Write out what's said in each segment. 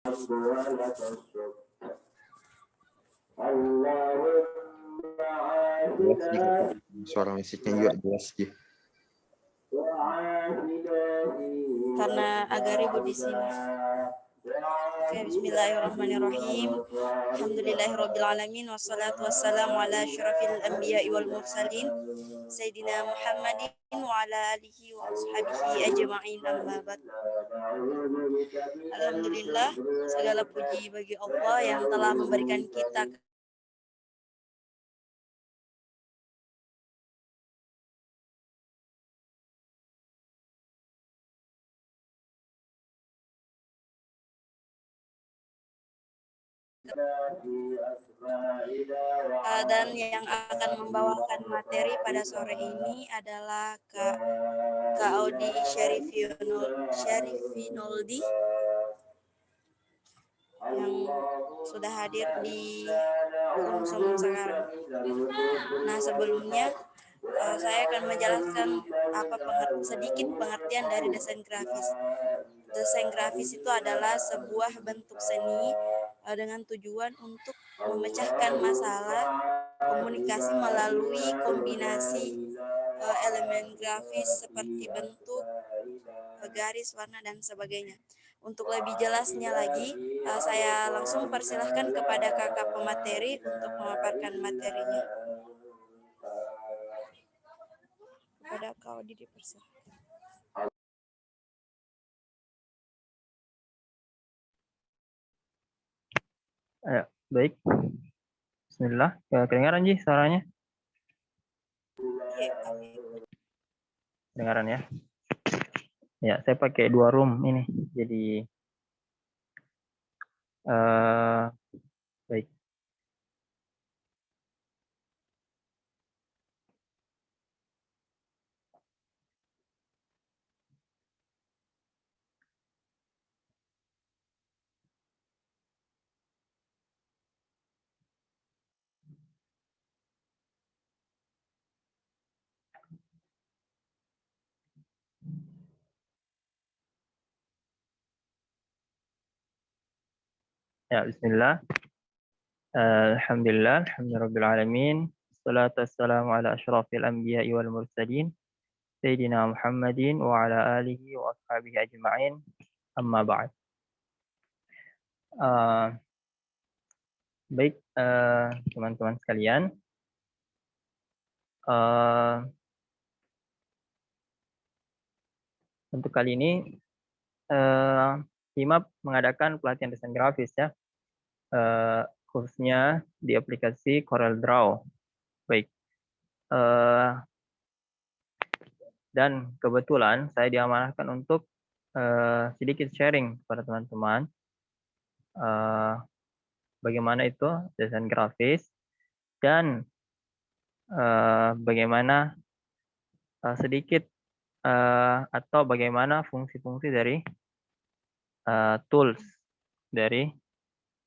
Jelas jika suara musiknya juga jelas sih. Karena agak ribut di sini. Oke, bismillahirrahmanirrahim. Alhamdulillahirrabbilalamin. Wassalatu wassalamu ala asyrafil anbiya'i wal mursalin. Sayyidina Muhammadin wa ala alihi wa ashabihi ajma'in, amma ba'd. Alhamdulillah, segala puji bagi Allah yang telah memberikan kita dan yang akan membawakan materi pada sore ini adalah Kak Audi Syarifinoldi yang sudah hadir di Kumsum sekarang. Nah, sebelumnya saya akan menjelaskan sedikit pengertian dari desain grafis. Desain grafis itu adalah sebuah bentuk seni dengan tujuan untuk memecahkan masalah komunikasi melalui kombinasi elemen grafis seperti bentuk, garis, warna, dan sebagainya. Untuk lebih jelasnya lagi, saya langsung persilahkan kepada kakak pemateri untuk memaparkan materinya. Kepada Kak Audi dipersilahkan. Ya, baik. Bismillah. Kedengaran Ji suaranya? Kedengaran ya? Ya, saya pakai 2 room ini. Jadi baik. Ya, bismillah. Alhamdulillah, alhamdulillahirabbil Wassalatu wassalamu ala asyrafil anbiya'i wal mursalin Sayyidina Muhammadin wa ala alihi wa ashabihi ajma'in. Amma ba'd. Baik, teman-teman sekalian. Untuk kali ini HIMAP mengadakan pelatihan desain grafis ya. Khususnya di aplikasi CorelDRAW. Baik. Dan kebetulan saya diamanahkan untuk sedikit sharing kepada teman-teman bagaimana itu desain grafis dan bagaimana sedikit atau bagaimana fungsi-fungsi dari tools dari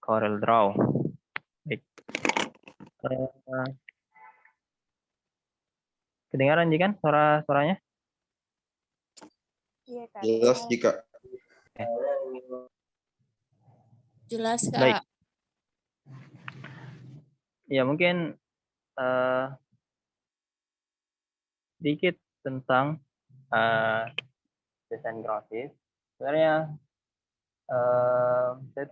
CorelDRAW. Baik. Kedengaran Ji kan suaranya? Iya, Kak. Jelas jika. Jelas, Kak. Baik. Ya, mungkin sedikit tentang desain grafis. Sebenarnya saya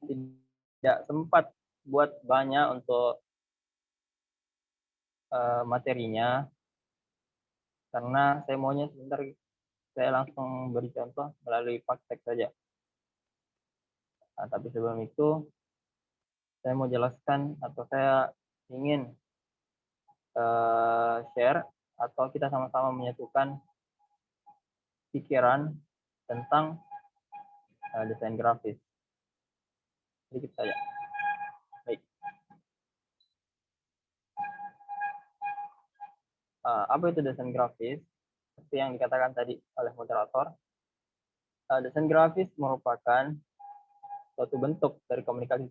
tidak sempat buat banyak untuk materinya karena saya maunya sebentar saya langsung beri contoh melalui praktek saja. Nah, tapi sebelum itu saya mau jelaskan atau saya ingin share atau kita sama-sama menyatukan pikiran tentang desain grafis. Sedikit saja. Baik. Apa itu desain grafis? Seperti yang dikatakan tadi oleh moderator, desain grafis merupakan suatu bentuk dari komunikasi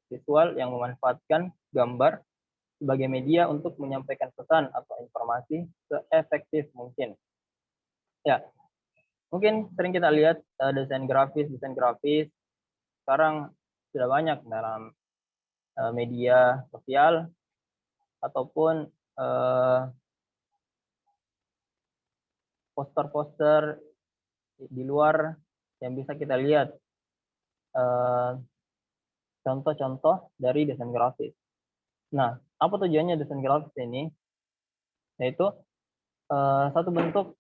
visual yang memanfaatkan gambar sebagai media untuk menyampaikan pesan atau informasi seefektif mungkin. Ya, Mungkin sering kita lihat desain grafis sekarang sudah banyak dalam media sosial ataupun poster-poster di luar yang bisa kita lihat contoh-contoh dari desain grafis. Nah, apa tujuannya desain grafis ini? Yaitu satu bentuk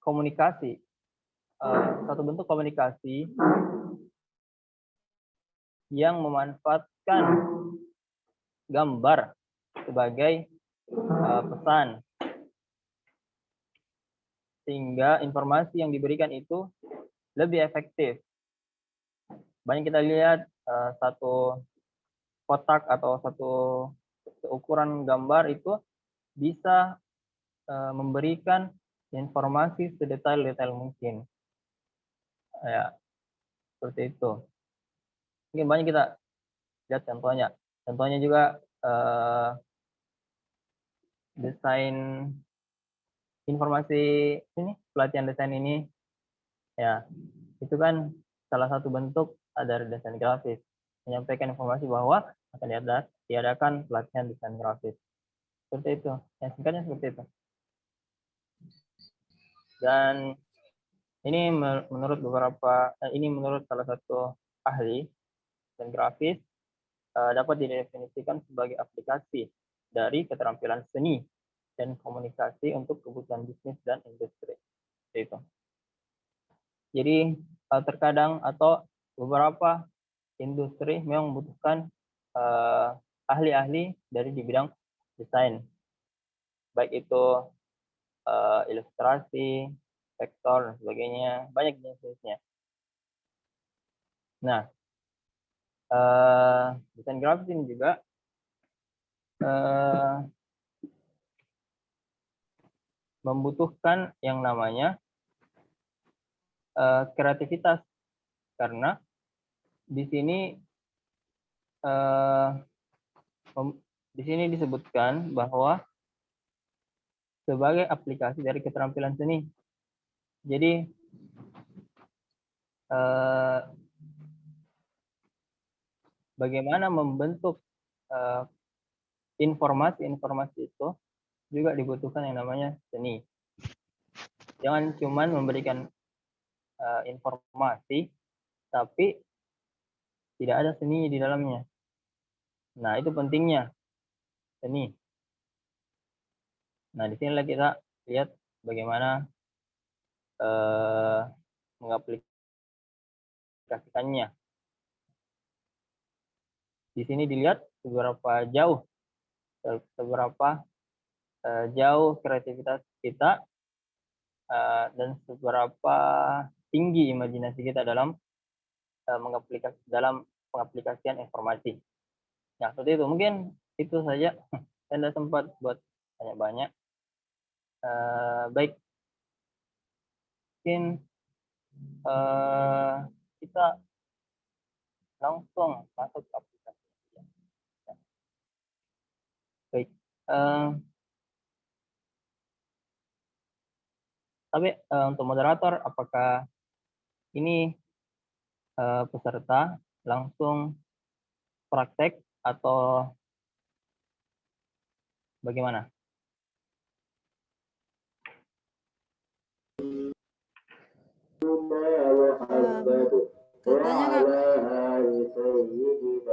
komunikasi, yang memanfaatkan gambar sebagai pesan, sehingga informasi yang diberikan itu lebih efektif. Banyak kita lihat satu kotak atau satu ukuran gambar itu bisa memberikan informasi sedetail-detail mungkin. Ya, seperti itu. Mungkin banyak kita lihat contohnya. Contohnya juga desain informasi ini, pelatihan desain ini, ya itu kan salah satu bentuk dari desain grafis, menyampaikan informasi bahwa akan diadakan pelatihan desain grafis. Seperti itu. Yang singkatnya seperti itu. Dan ini menurut salah satu ahli desain grafis dapat didefinisikan sebagai aplikasi dari keterampilan seni dan komunikasi untuk kebutuhan bisnis dan industri. Seperti itu. Jadi terkadang atau beberapa industri memang membutuhkan ahli-ahli dari di bidang desain, baik itu ilustrasi, vektor, dan sebagainya, banyak jenisnya. Nah, desain grafis ini juga membutuhkan yang namanya kreativitas, karena di sini disebutkan bahwa sebagai aplikasi dari keterampilan seni. Jadi bagaimana membentuk informasi-informasi itu juga dibutuhkan yang namanya seni. Jangan cuma memberikan informasi, tapi tidak ada seni di dalamnya. Nah, itu pentingnya seni. Nah, di sinilah kita lihat bagaimana mengaplikasikannya. Di sini dilihat seberapa jauh kreativitas kita dan seberapa tinggi imajinasi kita dalam pengaplikasian informasi. Nah, seperti itu. Mungkin itu saja. Saya tidak sempat buat banyak-banyak. Baik. Mungkin kita langsung masuk ke aplikasi. Baik. Tapi untuk moderator, apakah ini peserta langsung praktek atau bagaimana? Katanya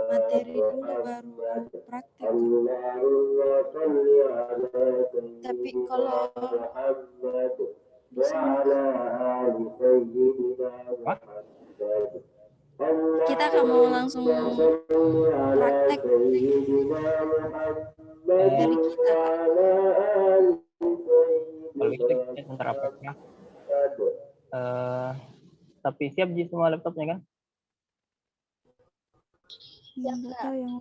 materi dulu baru praktek. Tapi kalau di sini kita kan mau langsung praktek dari kita. Kalau gitu kita sebentar apakah tapi siap di semua laptopnya kan? Yang nggak tahu yang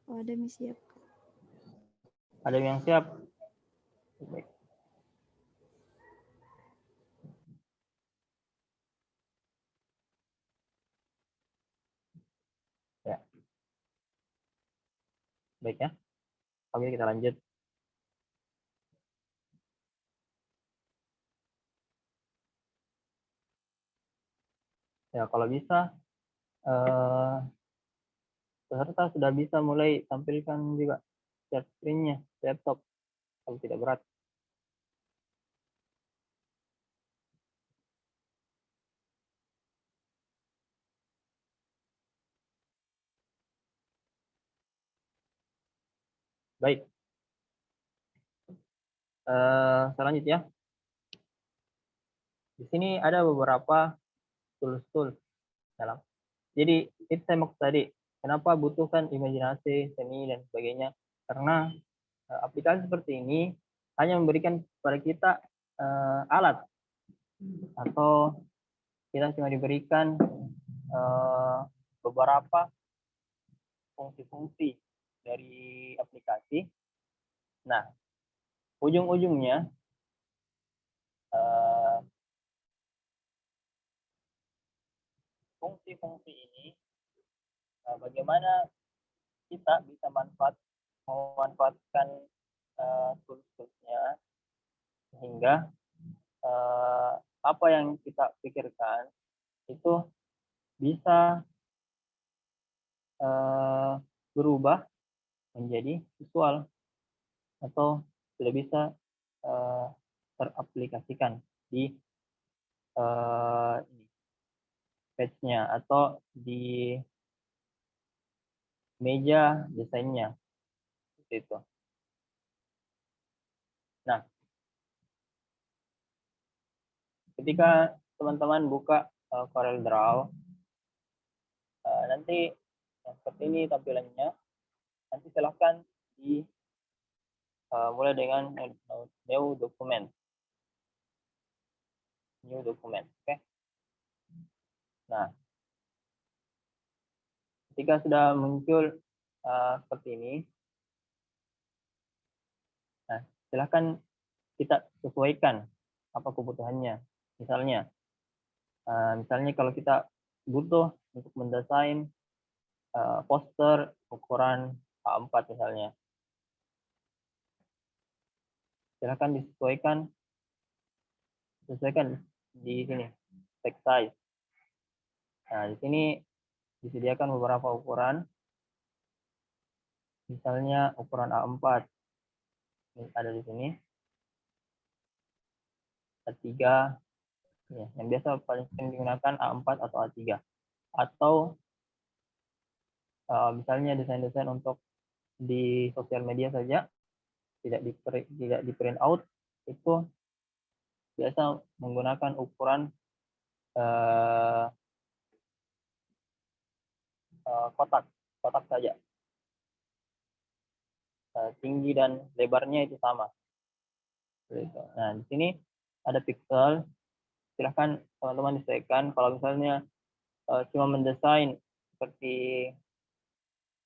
ada yang siap. Ada yang siap? Baik. Ya. Baik ya. Oke, kita lanjut. Ya, kalau bisa peserta sudah bisa mulai tampilkan juga share screen-nya laptop kalau tidak berat. Baik. Selanjutnya, di sini ada beberapa tools dalam. Jadi itu saya maksud tadi, kenapa butuhkan imajinasi, seni dan sebagainya? Karena aplikasi seperti ini hanya memberikan kepada kita alat, atau kita cuma diberikan beberapa fungsi-fungsi dari aplikasi. Nah, ujung-ujungnya fungsi-fungsi ini bagaimana kita bisa memanfaatkan tools-toolsnya sehingga apa yang kita pikirkan itu bisa berubah menjadi visual atau sudah bisa teraplikasikan di page-nya atau di meja desainnya, seperti itu. Nah, ketika teman-teman buka CorelDRAW, nanti seperti ini tampilannya. Nanti silahkan mulai dengan new document. Oke. Nah, ketika sudah muncul seperti ini, nah silahkan kita sesuaikan apa kebutuhannya. Misalnya kalau kita butuh untuk mendesain poster ukuran A4 misalnya, silahkan disesuaikan di sini text size. Nah, di sini disediakan beberapa ukuran, misalnya ukuran A4 ada di sini, A3 ya, yang biasa paling sering digunakan A4 atau A3, atau misalnya desain-desain untuk di sosial media saja, tidak di print out, itu biasa menggunakan ukuran kotak saja. Tinggi dan lebarnya itu sama. Nah, di sini ada pixel. Silahkan teman-teman disesuaikan. Kalau misalnya cuma mendesain seperti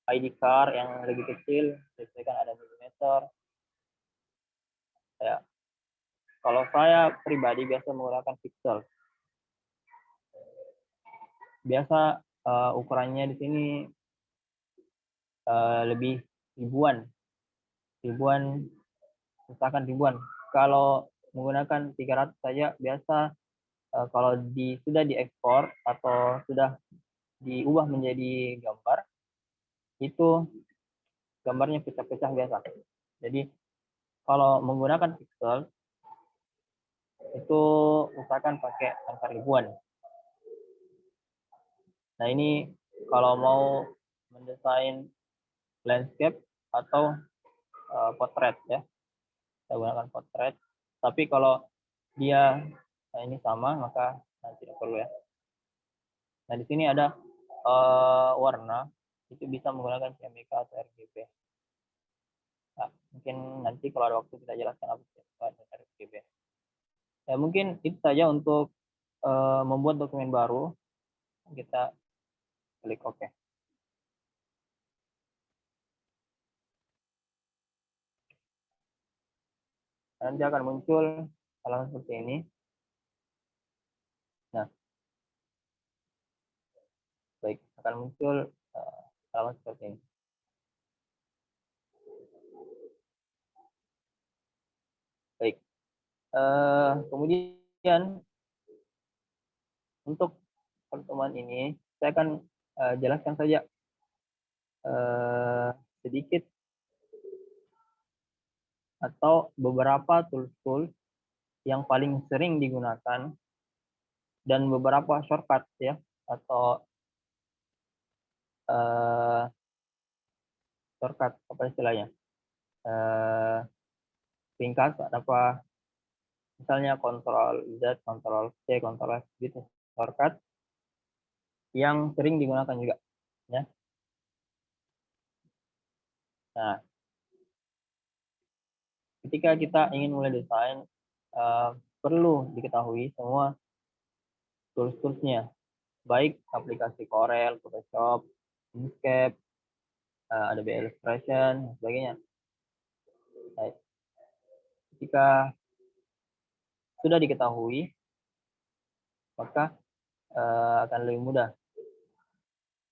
ID card yang lebih kecil, disesuaikan ada milimeter. Ya. Kalau saya pribadi biasa menggunakan pixel. Biasa ukurannya di sini lebih ribuan, misalkan ribuan. Kalau menggunakan 300 saja biasa. Kalau sudah diekspor atau sudah diubah menjadi gambar, itu gambarnya pecah-pecah biasa. Jadi kalau menggunakan pixel itu usahakan pakai angka ribuan. Nah, ini kalau mau mendesain landscape atau potret ya, kita gunakan potret. Tapi kalau dia ini sama, maka tidak perlu ya. Nah, di sini ada warna, itu bisa menggunakan CMYK atau RGB. Nah, mungkin nanti kalau ada waktu kita jelaskan apa CMYK dan RGB. Ya, mungkin itu saja untuk membuat dokumen baru. Kita klik OK. Nanti akan muncul halaman seperti ini. Nah, baik, akan muncul halaman seperti ini. Baik, kemudian untuk pertemuan ini saya akan jelaskan saja sedikit atau beberapa tools-tools yang paling sering digunakan dan beberapa shortcut ya, atau shortcut apa istilahnya, ringkas apa, misalnya Ctrl Z, Ctrl C, Ctrl F gitu, shortcut yang sering digunakan juga ya. Nah, ketika kita ingin mulai desain, perlu diketahui semua tools-toolsnya, baik aplikasi Corel, Photoshop, Inkscape, Adobe Illustration, dan sebagainya. Baik. Ketika sudah diketahui, maka akan lebih mudah.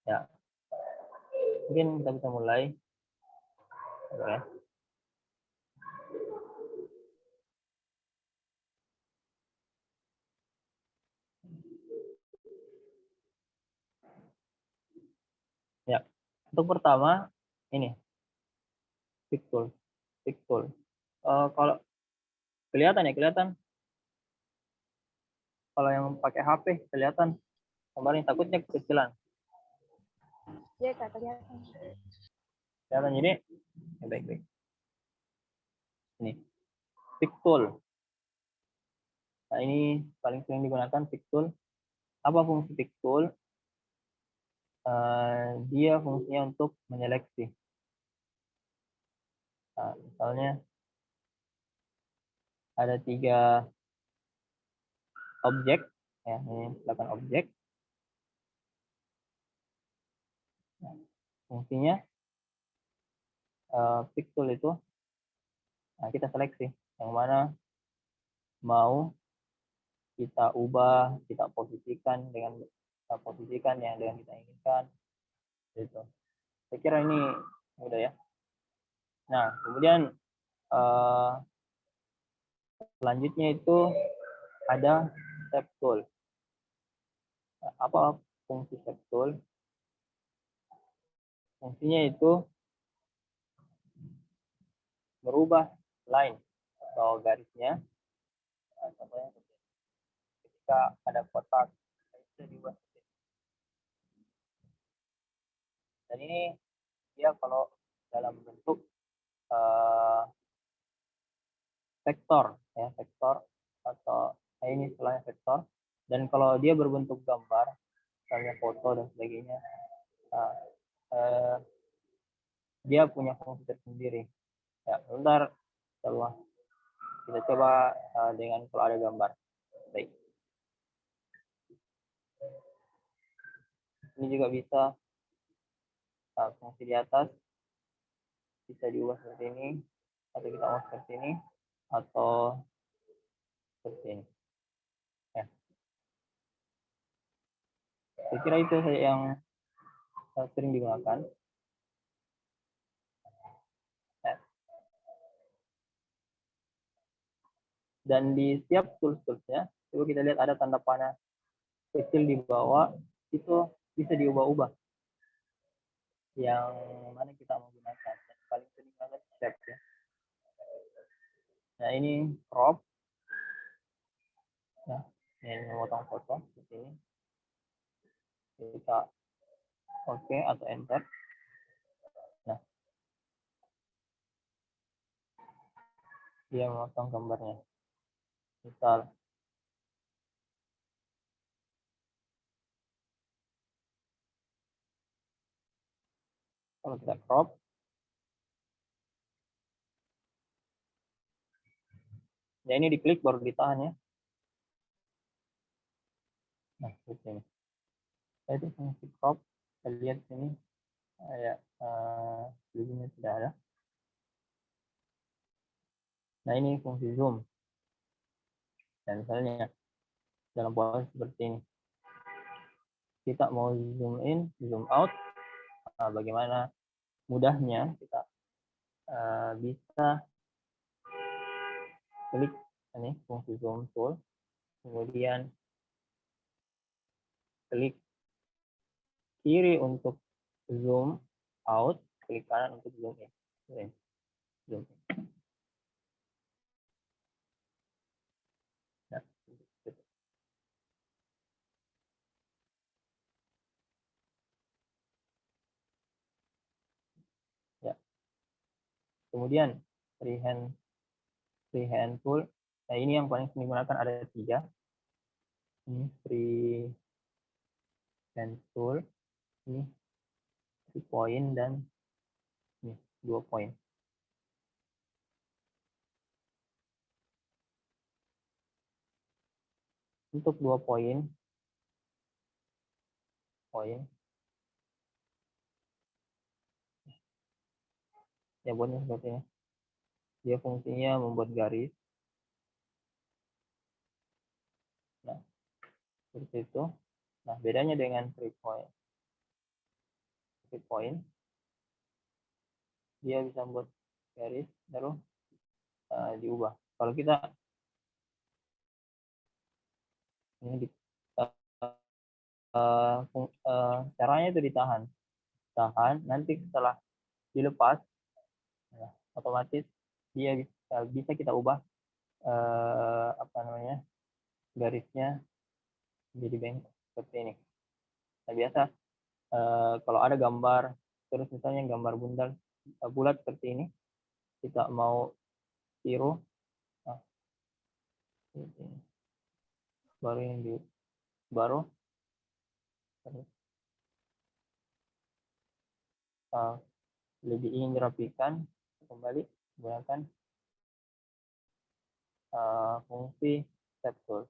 Ya, mungkin kita bisa mulai. Oke. Ya, untuk pertama ini pick tool. Kalau kelihatan ya, kelihatan. Kalau yang pakai HP kelihatan gambarnya, takutnya kekecilan. Ya, Kak, kelihatan. Kelihatan, jadi ya, baik-baik. Ini pick tool. Nah, ini paling sering digunakan pick tool. Apa fungsi pick tool? Dia fungsinya untuk menyeleksi. Nah, misalnya ada 3 objek, ya, ini silakan objek. Nah, fungsinya pick tool itu, nah, kita seleksi yang mana mau kita ubah, kita posisikan dengan yang dengan kita inginkan, gitu. Saya kira ini mudah ya. Nah, kemudian selanjutnya itu ada step tool. Apa fungsi step tool? Fungsinya itu merubah line atau garisnya. Contohnya ketika ada kotak, itu dibuat. Dan ini dia kalau dalam bentuk vektor, ya, vektor atau ini istilahnya vektor. Dan kalau dia berbentuk gambar, misalnya foto dan sebagainya, dia punya fungsi tersendiri. Ya, sebentar, kita coba dengan kalau ada gambar. Baik. Ini juga bisa fungsi di atas bisa diubah seperti ini, atau kita mau seperti ini, atau seperti ini. Ya. Saya kira itu yang sering digunakan. Ya. Dan di setiap tools-toolsnya, coba kita lihat ada tanda panah kecil di bawah, itu bisa diubah-ubah. Yang mana kita mau gunakan. Yang paling sering banget shape ya. Nah, ini crop. Nah, ini memotong foto seperti ini. Kita oke atau enter. Nah, dia memotong gambarnya. Misal kalau kita crop, ya ini diklik baru ditahan ya. Nah, seperti ini. Nah, itu fungsi crop. Kita lihat sini, ya, lebihnya tidak ada. Nah, ini fungsi zoom. Dan misalnya dalam posisi seperti ini, kita mau zoom in, zoom out, bagaimana mudahnya kita bisa klik ini fungsi zoom tool, kemudian klik kiri untuk zoom out, klik kanan untuk zoom in. Zoom in. Nah, gitu. Ya. Kemudian freehand tool. Nah, ini yang paling sering digunakan, ada 3. Ini freehand tool, ini 3 point, dan ini 2 point. Untuk 2 point ya buatnya seperti ini. Dia fungsinya membuat garis. Nah, seperti itu. Nah, bedanya dengan 3 point, dia bisa membuat garis lalu diubah. Kalau kita ini caranya itu tahan, nanti setelah dilepas, ya, otomatis dia bisa kita ubah garisnya jadi bengkok seperti ini. Nah, biasa kalau ada gambar, terus misalnya gambar bulat seperti ini, kita mau tiru, nah, ini. baru lebih ingin dirapikan, kembali gunakan fungsi step tool.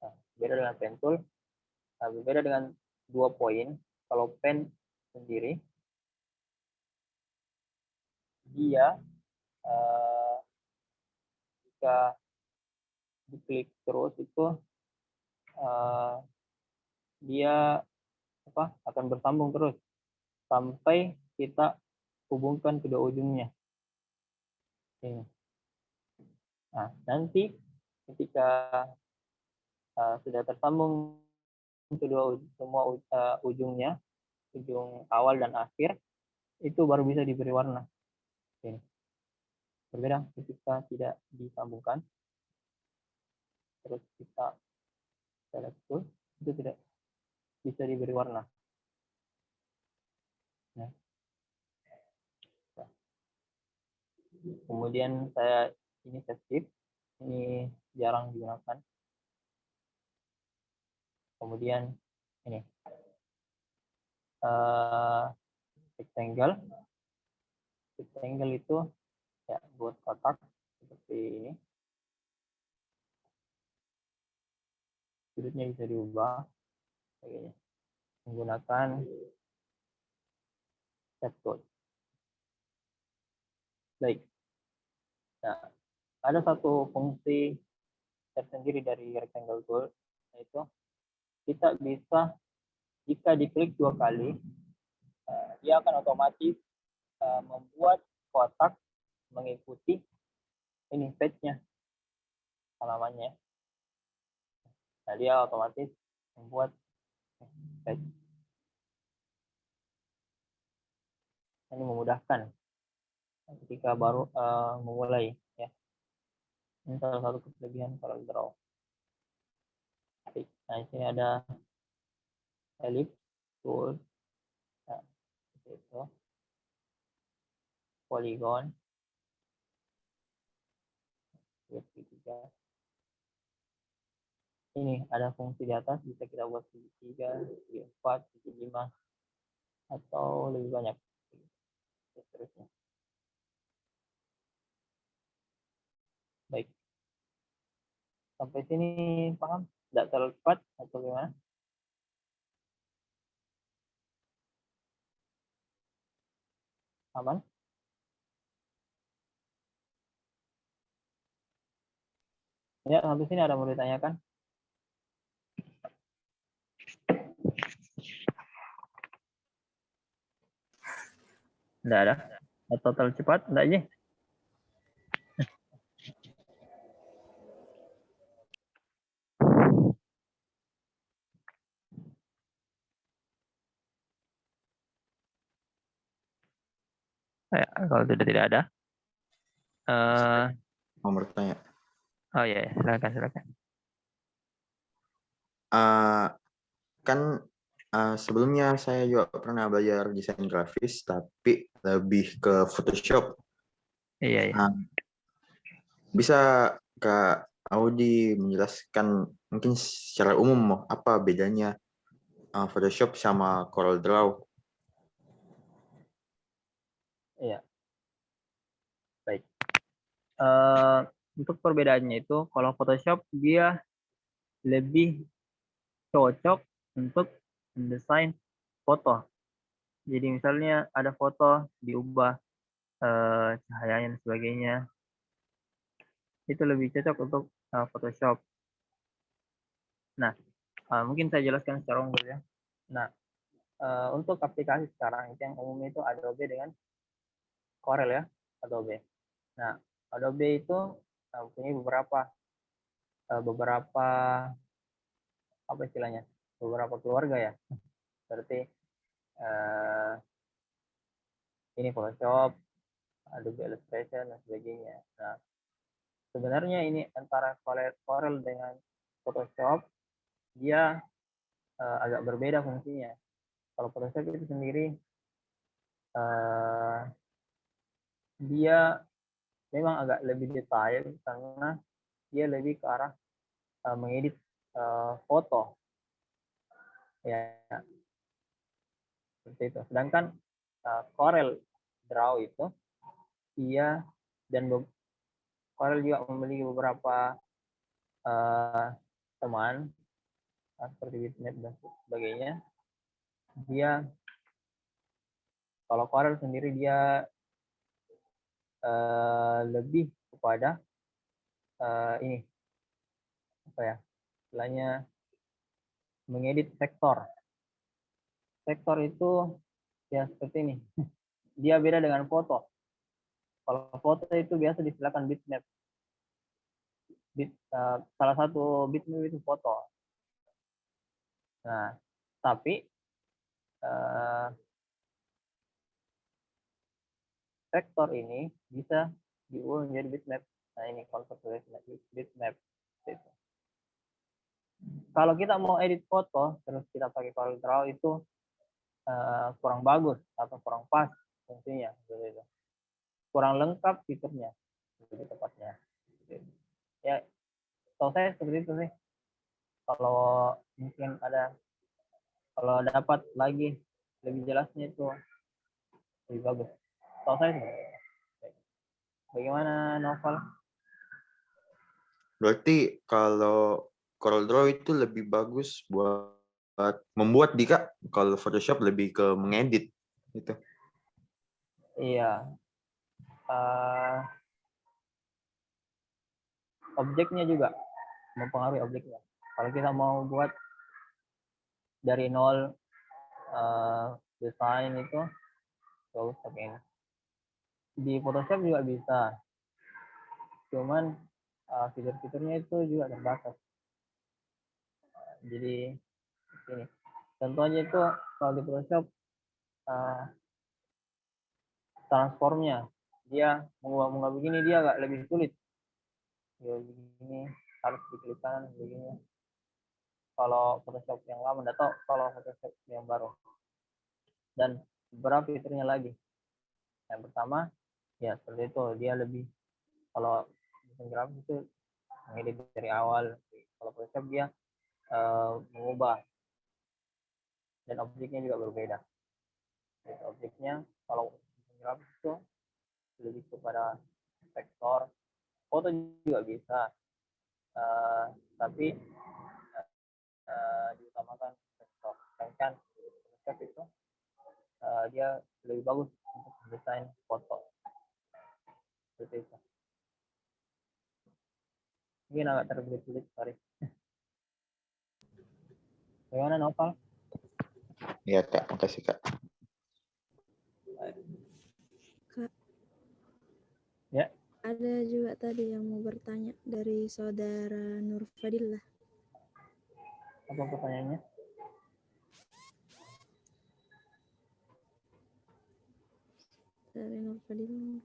Nah, beda dengan pen tool. Nah, berbeda dengan 2 point. Kalau pen sendiri, dia jika diklik terus itu dia akan bersambung terus sampai kita hubungkan kedua ujungnya. Ini. Nah, nanti ketika sudah tersambung semua ujungnya, ujung awal dan akhir, itu baru bisa diberi warna. Ini. Berbeda ketika tidak disambungkan, terus kita select tool, itu tidak bisa diberi warna. Nah. Kemudian ini skip, ini jarang digunakan. Kemudian ini rectangle itu ya buat kotak seperti ini, sudutnya bisa diubah menggunakan step tool. Baik. Nah, ada satu fungsi tersendiri dari rectangle tool, yaitu kita bisa, jika diklik 2 kali, dia akan otomatis membuat kotak mengikuti ini page-nya, halamannya. Nah, dia otomatis membuat page. Ini memudahkan ketika baru memulai, ya. Ini salah satu kelebihan CorelDRAW. Nah, di sini ada ellipse tool, nah, itu polygon, segitiga. Ini ada fungsi di atas, bisa kita buat segitiga, segi 4, segi 5, atau lebih banyak. Seterusnya. Baik. Sampai sini paham? Tidak terlalu cepat atau gimana? Aman? Ya, sampai sini ada mau ditanyakan? Enggak ada. Total cepat, enggak aja. Ya, kalau tidak ada. Mau bertanya. Oh ya, silakan. Kan sebelumnya saya juga pernah belajar desain grafis, tapi lebih ke Photoshop. Iya. Bisa Kak Audi menjelaskan mungkin secara umum apa bedanya Photoshop sama Corel Draw? Iya. Baik. Untuk perbedaannya itu, kalau Photoshop dia lebih cocok untuk mendesain foto. Jadi misalnya ada foto diubah cahayanya dan sebagainya, itu lebih cocok untuk Photoshop. Nah, mungkin saya jelaskan secara umum ya. Nah, untuk aplikasi sekarang itu yang umum itu Adobe dengan Corel ya, Adobe. Nah, Adobe itu punya beberapa apa istilahnya, beberapa keluarga ya, seperti ini Photoshop, Adobe Illustrator dan sebagainya. Nah, sebenarnya ini antara Corel dengan Photoshop dia agak berbeda fungsinya. Kalau Photoshop itu sendiri dia memang agak lebih detail karena dia lebih ke arah mengedit foto ya, seperti itu. Sedangkan Corel Draw itu dia dan Corel juga memiliki beberapa teman seperti Bitmap dan sebagainya. Dia kalau Corel sendiri dia lebih kepada ini apa ya, istilahnya mengedit vektor. Vektor itu ya seperti ini. Dia beda dengan foto. Kalau foto itu biasa disilakan bitmap. Salah satu bitmap itu foto. Nah, tapi vektor ini bisa diubah menjadi bitmap. Nah, ini konsep bitmap. Gitu. Kalau kita mau edit foto, terus kita pakai Corel Draw itu kurang bagus atau kurang pas fungsinya. Gitu. Kurang lengkap fiturnya, lebih tepatnya. Ya, kalau saya seperti itu sih. Kalau mungkin kalau dapat lagi lebih jelasnya itu lebih bagus. Kalau saya seperti itu. Bagaimana Novel? Berarti kalau Corel Draw itu lebih bagus buat membuat Dika, kalau Photoshop lebih ke mengedit gitu. Iya. Objeknya juga mempengaruhi objeknya. Kalau kita mau buat dari nol desain itu bagus pakai ini. Di Photoshop juga bisa. Cuman fitur-fiturnya itu juga terbatas. Jadi ini contohnya itu kalau di Photoshop transformnya dia mengubah begini dia agak lebih sulit. Ya, begini harus diklik kanan begini. Kalau Photoshop yang lama enggak tahu kalau Photoshop yang baru. Dan beberapa fiturnya lagi. Yang pertama ya seperti itu, dia lebih kalau desain grafis itu mengedit dari awal. Kalau Photoshop dia mengubah dan objeknya juga berbeda. Jadi, objeknya kalau desain grafis itu lebih kepada vektor, foto juga bisa, tapi diutamakan vektor. Sedangkan Photoshop itu dia lebih bagus untuk desain foto. Seperti itu. Mungkin agak terbelit-belit, sorry. Bagaimana Noval? Iya Kak, makasih Kak. Kak, Ya. ada juga tadi yang mau bertanya dari saudara Nur Fadillah. Apa pertanyaannya? Dari Nur Fadillah.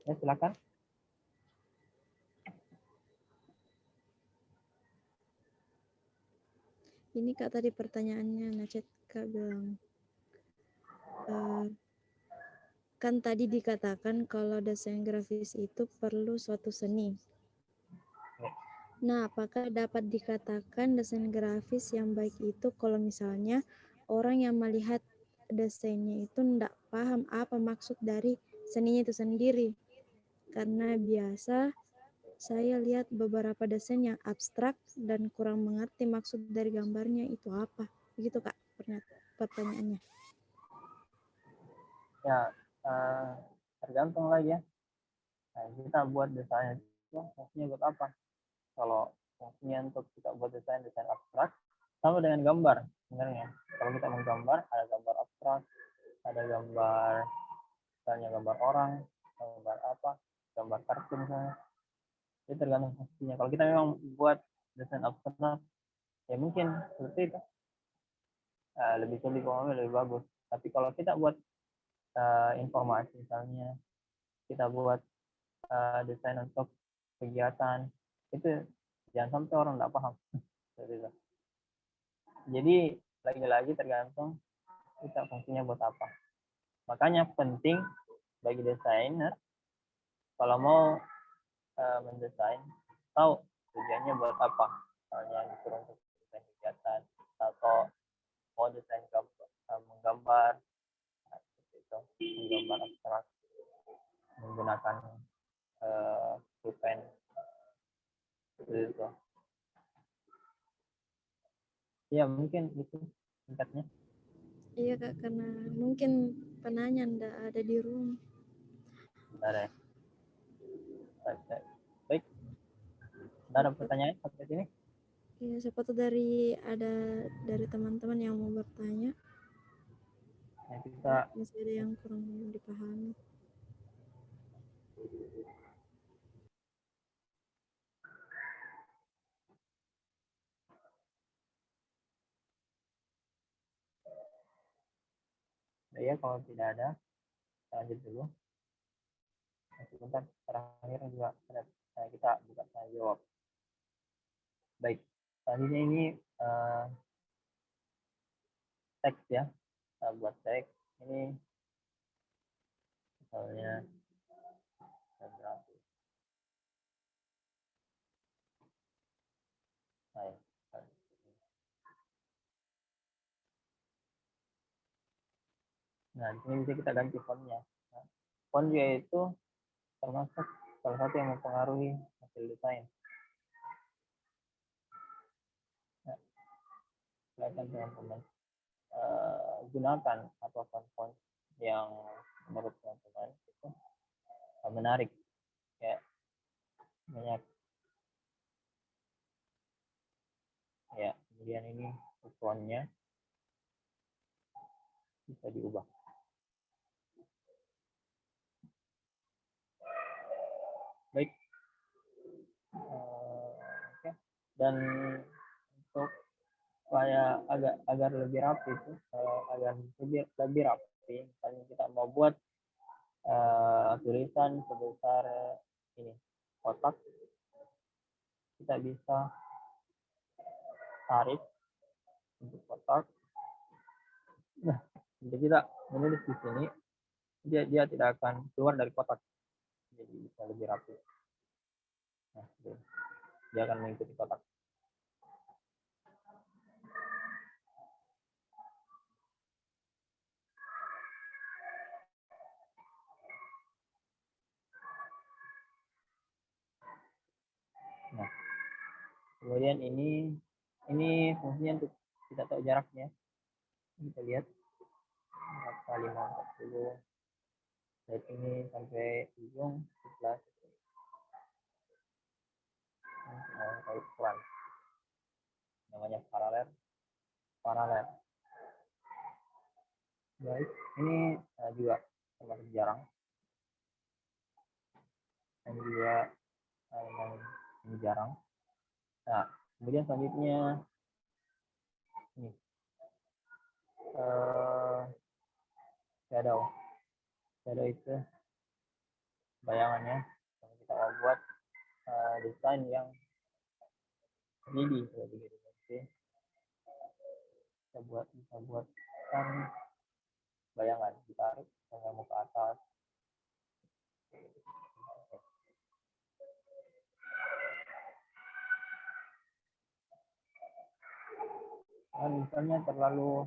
Ya, silakan. Ini Kak tadi pertanyaannya, Nacet Kak bilang, kan tadi dikatakan kalau desain grafis itu perlu suatu seni. Nah, apakah dapat dikatakan desain grafis yang baik itu kalau misalnya orang yang melihat desainnya itu tidak paham apa maksud dari seninya itu sendiri? Karena biasa saya lihat beberapa desain yang abstrak dan kurang mengerti maksud dari gambarnya itu apa. Begitu Kak pertanyaannya. Ya, tergantung lagi ya. Nah, kita buat desain itu fungsinya buat apa? Kalau fungsinya untuk kita buat desain abstrak, sama dengan gambar sebenarnya. Kalau kita menggambar, ada gambar abstrak, ada gambar, misalnya gambar orang, gambar apa, gambar kartun misalnya. Itu tergantung fungsinya. Kalau kita memang buat desain abstrak, ya mungkin seperti itu. Lebih sulit pahami, lebih bagus. Tapi kalau kita buat informasi misalnya, kita buat desain untuk kegiatan, itu jangan sampai orang nggak paham. Jadi lagi-lagi tergantung kita fungsinya buat apa. Makanya penting bagi desainer kalau mau mendesain, tahu tujuannya buat apa. Misalnya disuruh untuk desain kegiatan atau mau desain menggambar, menggambar abstrak menggunakan pulpen itu. Ya mungkin itu singkatnya. Iya Kak, karena mungkin penanya ndak ada di rumah. Bentar ya. Baik. Ada pertanyaan sampai sini? Iya, siapa tahu dari teman-teman yang mau bertanya. Ya, kita masih ada yang kurang dipahami. ya kalau tidak ada, lanjut dulu. Sebentar terakhir juga ada kita buka tanya jawab. Baik, selanjutnya ini teks ya. Buat teks ini misalnya nah di sini bisa kita ganti fontnya. Nah, font juga itu termasuk salah satu yang mempengaruhi hasil desain. Nah, silakan teman-teman gunakan apa font yang menurut teman-teman itu menarik, ya banyak. Ya, kemudian ini fontnya bisa diubah. Baik. Oke. Dan untuk supaya agar lebih rapi itu, agar lebih rapi, misalnya kita mau buat tulisan sebesar ini kotak, kita bisa tarik untuk kotak. Nah, jika kita menulis di sini, dia tidak akan keluar dari kotak, jadi bisa lebih rapi. Nah, dia akan mengikuti kotak. Nah, kemudian ini fungsinya untuk kita tahu jaraknya. Kita lihat 4 kali 40. dari sini sampai ujung sebelah ukuran namanya paralel. Baik, ini juga termasuk jarang. Ini juga ini jarang. Nah, kemudian selanjutnya ini shadow itu bayangannya. Kalau kita mau buat desain yang ini bisa buatkan bayangan, ditarik dengan ke atas. Misalnya terlalu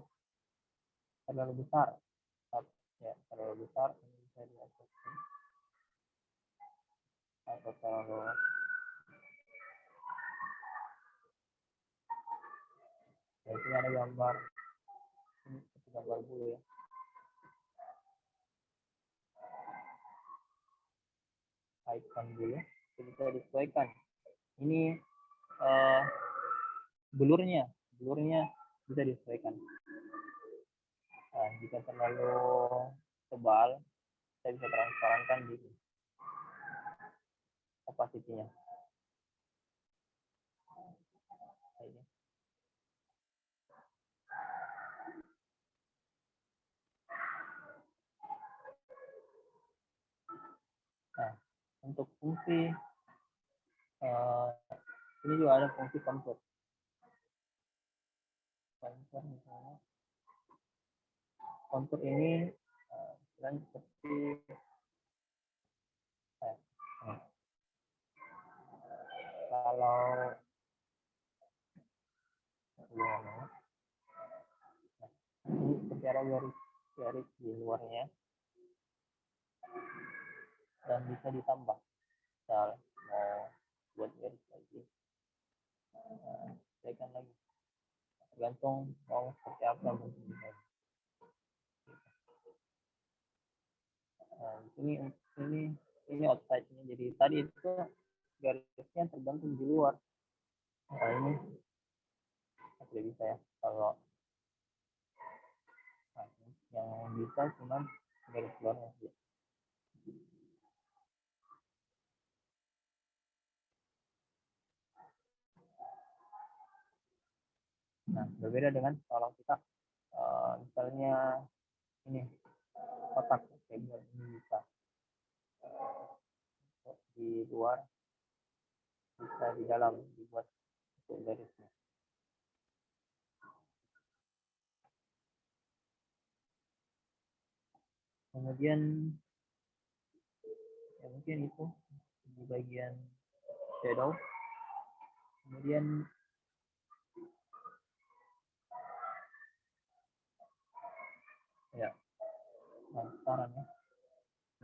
besar, ya terlalu besar ini bisa diadjustkan atau terlalu ya, ini ada gambar bulu ya. Icon dulu bisa disesuaikan. Ini blurnya bisa disesuaikan. Nah, jika terlalu tebal, saya bisa transparankan di opacity-nya. Ini. Nah, untuk fungsi ini juga ada fungsi contour. Misalnya kontur ini dan seperti kalau ini secara garis di luarnya dan bisa ditambah misal mau buat garis lagi tekan lagi tergantung mau seperti apa mungkin. Nah, ini outside-nya, jadi tadi itu garisnya tergantung di luar. Nah, ini tidak bisa ya kalau yang bisa cuma garis luarnya. Nah, berbeda dengan kalau kita misalnya ini kotak kayak ini bisa di luar, bisa di dalam dibuat garisnya. Kemudian ya mungkin itu di bagian shadow. Kemudian ya transparan ya,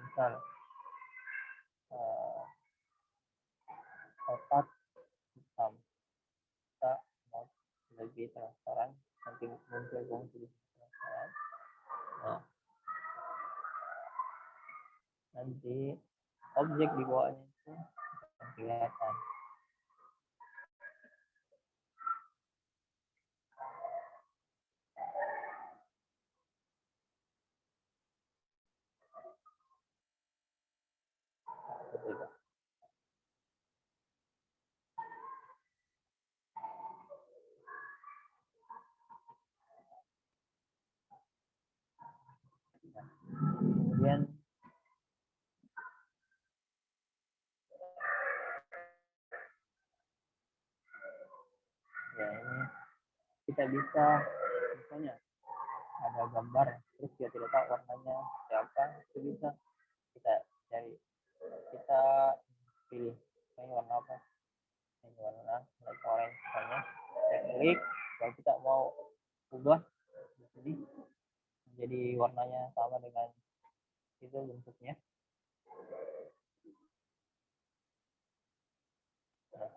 misal kotak hitam kita mau lebih transparan, nanti muncul fungsi transparan. Nah, nanti objek di bawahnya itu akan kelihatan. Kemudian ya ini kita bisa misalnya ada gambar terus dia tidak tahu warnanya siapa, itu bisa kita cari, kita pilih ini warna apa, ini warna orange misalnya, kita klik, kalau kita mau ubah di sini menjadi warnanya sama dengan itu bentuknya. Nah,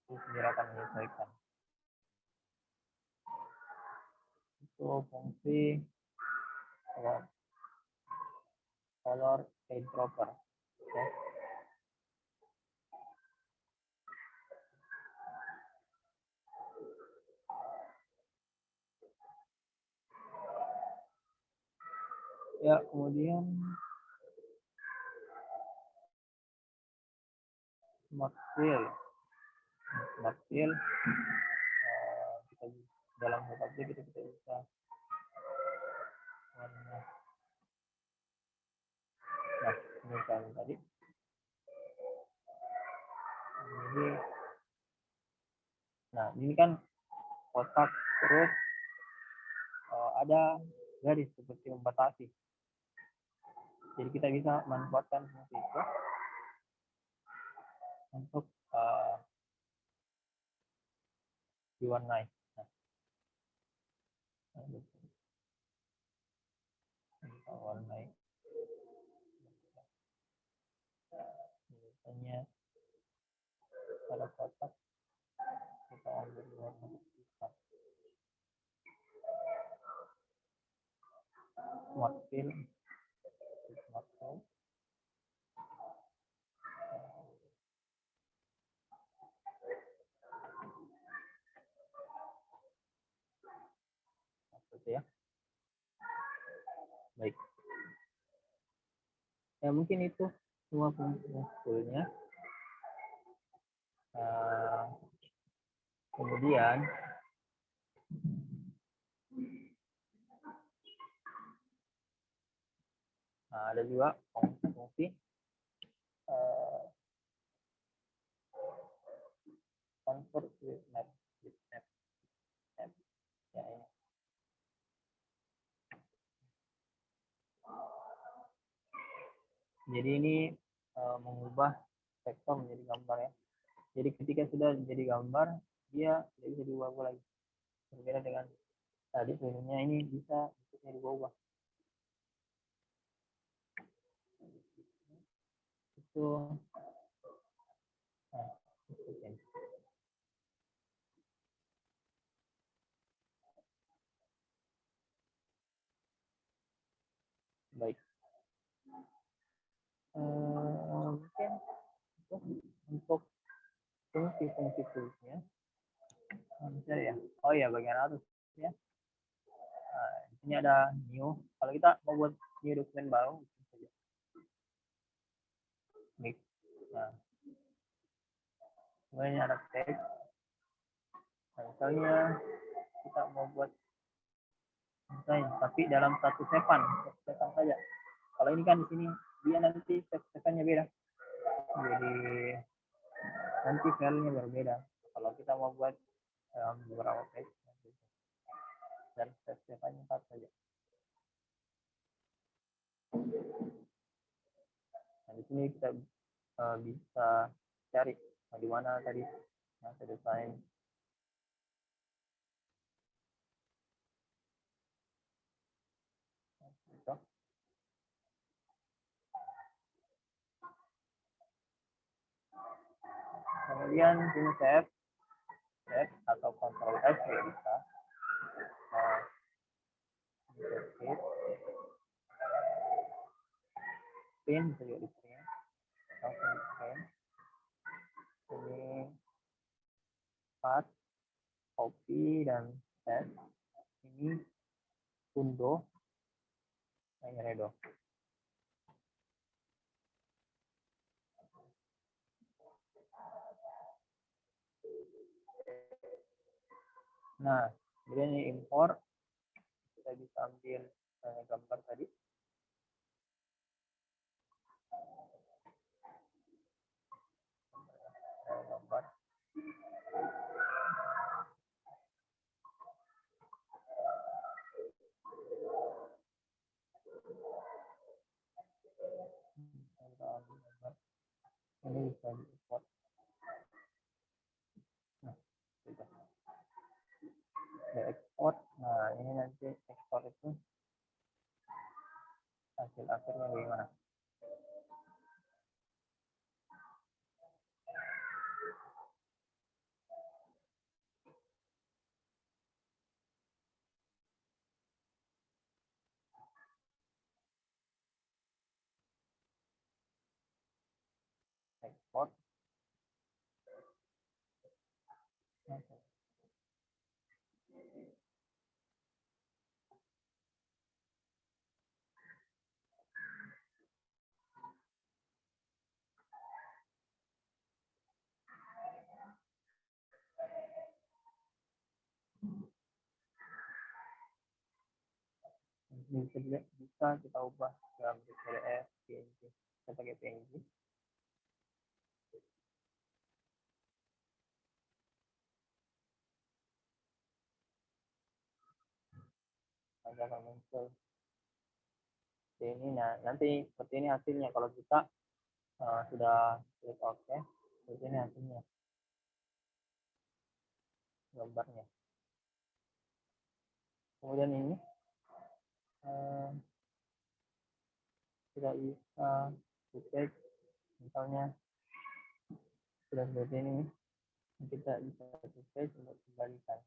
itu sendiri akan menyesuaikan. Itu fungsi color shade dropper. Oke. Ya, kemudian smart fill. Smart fill kita dalam Photopea kita bisa warna. Nah, ini kan tadi. Jadi, nah ini kan kotak terus ada garis seperti membatasi. Jadi kita bisa manfaatkan fungsi itu untuk diwarnai. Nah, kita warnai. Biasanya pada kotak kita ambil warna hitam. Smart fill. Smart fill. Ya. Baik. Ya mungkin itu semua fungsinya. Kemudian ada juga fungsi convert with map. Ya, ini. Jadi ini mengubah vektor menjadi gambar ya. Jadi ketika sudah menjadi gambar, dia tidak bisa diubah lagi. Berbeda dengan tadi sebelumnya ini bisa diubah. Itu baik. Mungkin untuk fungsi toolsnya bisa ya. Oh ya, bagian atas ya. Di sini ada new. Kalau kita mau buat new dokumen baru, saja. Nah, kemudian ada text. Nah, misalnya kita mau buat desain, tapi dalam satu sepan saja. Kalau ini kan di sini dia nanti sepannya beda. Jadi nanti filenya berbeda. Kalau kita mau buat beberapa page dan sepannya satu saja. Nah, di sini kita bisa cari di mana tadi yang saya desain. Kemudian sini save atau Ctrl S ya bisa. Pin bisa juga di print, langsung di print. Ini cut, copy dan paste. Ini undo, ini redo. Nah, kemudian ini import, kita bisa ambil gambar tadi. Gambar. Ini bisa diimport. Nah, sudah. Ekspor. Nah, ini nanti ekspor itu hasil akhirnya bagaimana? export. Bisa kita ubah dalam PDF, PNG. Kita pakai PNG. Nanti akan muncul ini. Nah, nanti seperti ini hasilnya kalau kita sudah klik OK. Seperti ini hasilnya, gambarnya. Kemudian ini kita bisa cek, misalnya sudah seperti ini, kita bisa cek untuk kembalikan.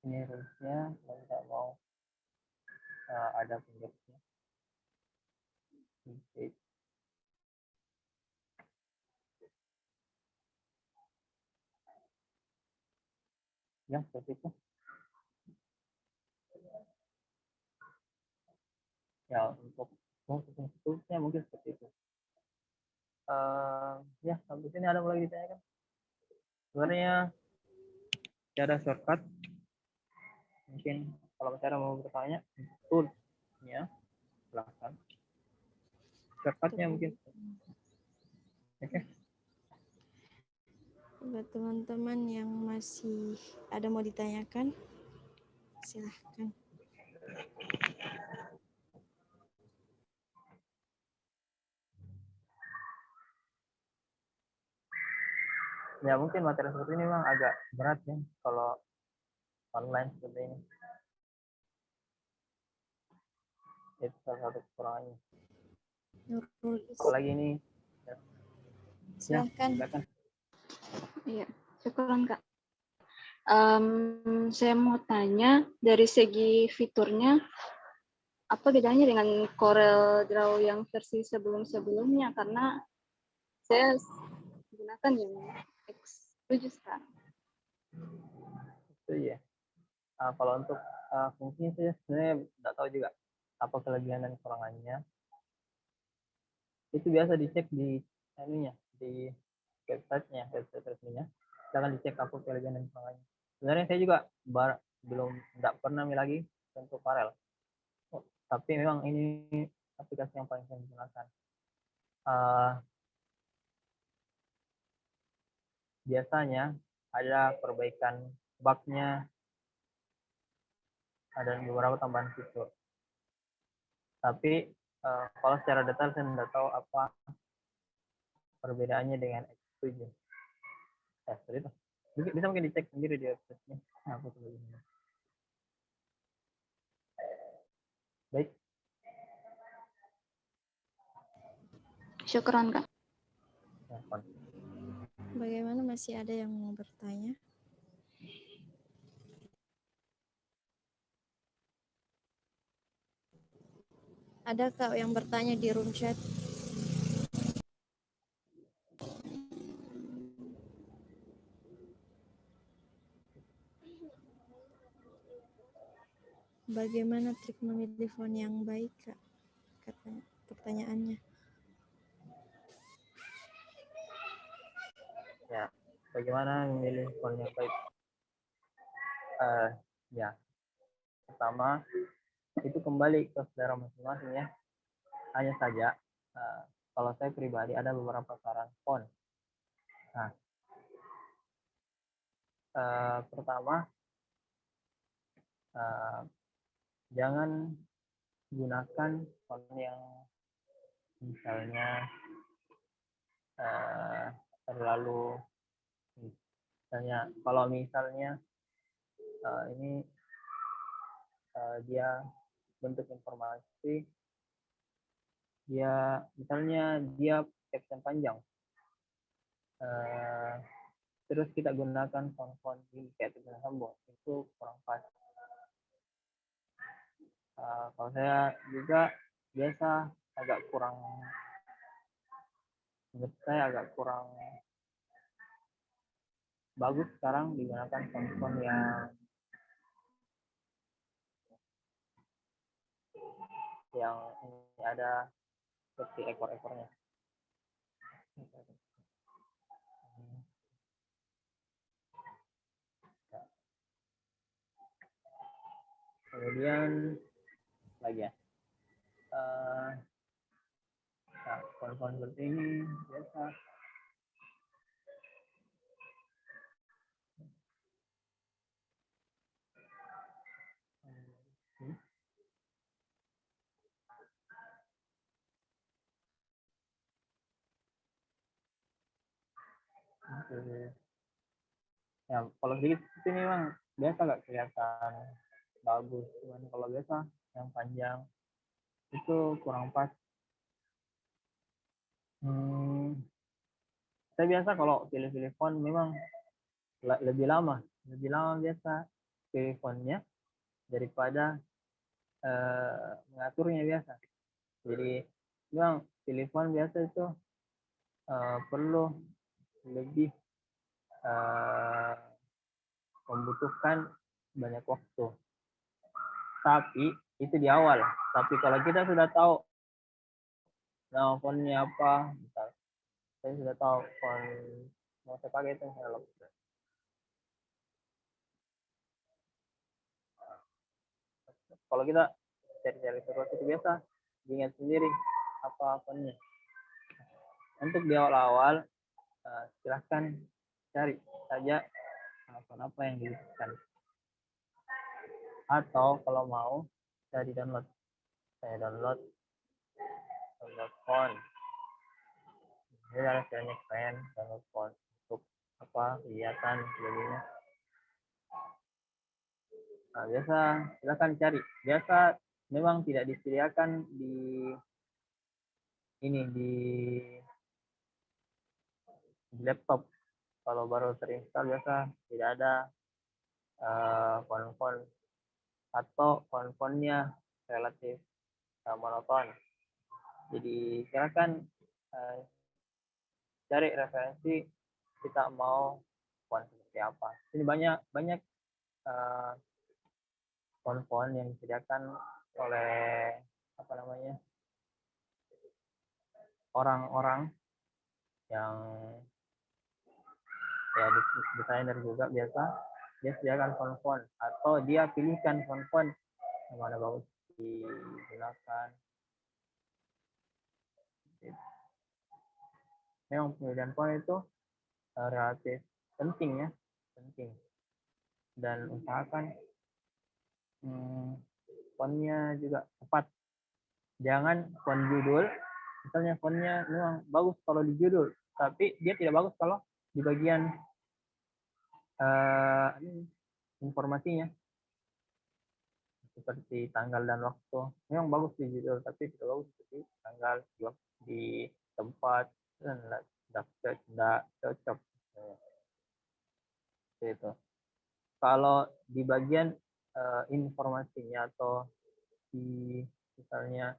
Ini rulesnya, kalau kita mau ada fingernya. Ya, seperti itu. Ya, untuk toolsnya mungkin seperti itu. Ya, sampai sini ada mau lagi ditanyakan? Sebenarnya cara shortcut, mungkin kalau cara mau bertanya, toolsnya silahkan. Shortcutnya mungkin. Oke. Buat teman-teman yang masih ada mau ditanyakan, silahkan. Ya, mungkin materi seperti ini memang agak berat ya kalau online seperti ini. Itu salah satu kekurangannya. Apalagi ini. Ya. Silahkan. Iya, syukuran Kak. Saya mau tanya dari segi fiturnya, apa bedanya dengan Corel Draw yang versi sebelum-sebelumnya? Karena saya gunakan yang X7 sekarang. Itu ya. Kalau untuk fungsinya saya sebenarnya tidak tahu juga apa kelebihan dan kekurangannya. Itu biasa dicek di di website resminya. Silahkan dicek apa kelebihan dan kekurangannya. Sebenarnya saya juga belum tidak pernah lagi untuk Corel. Tapi memang ini aplikasi yang paling saya gunakan. Biasanya ada perbaikan bug-nya dan beberapa tambahan fitur. Tapi kalau secara detail saya tidak tahu apa perbedaannya dengan X7. Seperti itu. Bisa mungkin dicek sendiri di website-nya. Apa tuh? Baik. Syukuran Kak. Bagaimana, masih ada yang mau bertanya? Ada Kak yang bertanya di room chat? Bagaimana trik memilih font yang baik, Kak? Katanya pertanyaannya. Ya, bagaimana memilih font yang baik? Ya, pertama itu kembali ke selera masing-masing ya. Hanya saja kalau saya pribadi ada beberapa saran font. Nah, pertama jangan gunakan font yang misalnya terlalu, misalnya kalau misalnya ini dia bentuk informasi, dia misalnya dia caption panjang, terus kita gunakan font-font kayak tulisan sambung, itu kurang pas. Kalau saya juga biasa agak kurang, menurut saya agak kurang bagus sekarang digunakan font-font yang ini ada seperti ekor-ekornya. Kemudian lagi ya, nah, font-font seperti ini biasa ya, kalau sedikit seperti ini memang biasa nggak kelihatan bagus, cuman kalau biasa yang panjang itu kurang pas. Saya biasa kalau pilih-pilih font memang lebih lama biasa pilih fontnya daripada mengaturnya biasa. Jadi memang pilih font biasa itu perlu lebih membutuhkan banyak waktu. Tapi itu di awal. Tapi kalau kita sudah tahu nama fontnya apa, misal saya sudah tahu font mau saya pakai itu misalnya Lobster. Kalau kita cari-cari terus itu biasa ingat sendiri apa fontnya. Untuk di awal-awal silahkan cari saja font apa yang dibutuhkan. Atau kalau mau saya download. Saya download font. Ini ada caranya keren, download font untuk apa kegiatan sebagainya. Nah, biasa silakan cari. Biasa memang tidak disediakan di laptop. Kalau baru terinstall biasa tidak ada font-font atau font-fontnya relatif monoton. Jadi silakan cari referensi kita mau font seperti apa. Ini banyak font-font yang disediakan oleh orang-orang yang ya desainer juga biasa dia sediakan font-font atau dia pilihkan font-font yang mana bagus digunakan. Memang pemilihan font itu relatif penting, dan usahakan fontnya juga tepat. Jangan font judul, misalnya fontnya memang bagus kalau di judul, tapi dia tidak bagus kalau di bagian informasinya seperti tanggal dan waktu. Memang bagus di judul, tapi tidak bagus seperti tanggal di tempat dan tidak cocok. Itu. Kalau di bagian informasinya atau di misalnya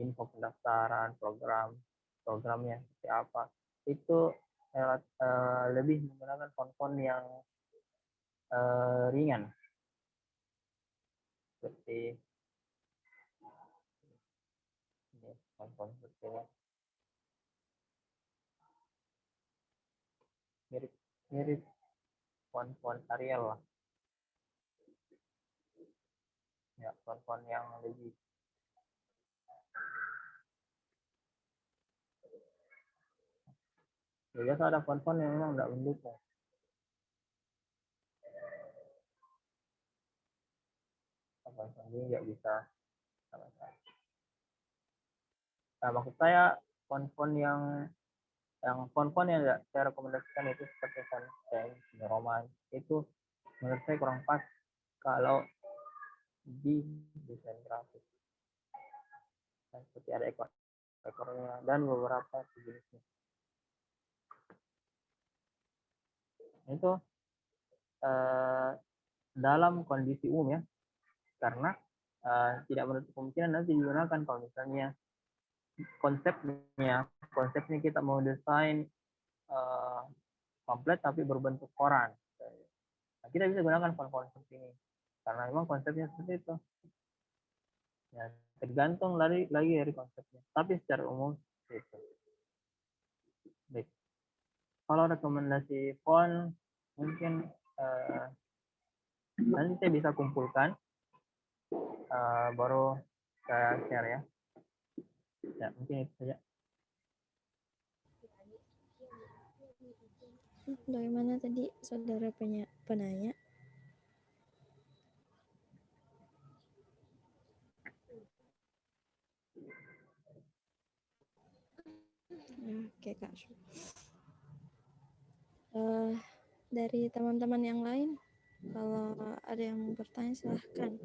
info pendaftaran programnya seperti apa, itu lebih menggunakan font-font yang ringan seperti ini, font-font seperti ini, mirip font-font Arial lah ya, font-font yang lebih biasa ada font-font yang memang tidak mendukung. Ini nggak bisa sama sekali. Nah, maksud saya font-font yang saya rekomendasikan itu seperti font Times New Roman, itu menurut saya kurang pas kalau di desain grafis. Nah, seperti ada ekornya dan beberapa sejenisnya. Itu dalam kondisi umum ya, karena tidak menutup kemungkinan nanti digunakan kalau misalnya konsepnya kita mau desain pamflet tapi berbentuk koran. Nah, kita bisa gunakan font-font seperti ini karena memang konsepnya seperti itu. Ya, tergantung lagi dari konsepnya. Tapi secara umum itu. Baik. Kalau rekomendasi font mungkin nanti saya bisa kumpulkan baru saya share ya. Ya, mungkin itu saja. Bagaimana tadi saudara penanya? Oke Kak. Dari teman-teman yang lain, kalau ada yang bertanya silahkan.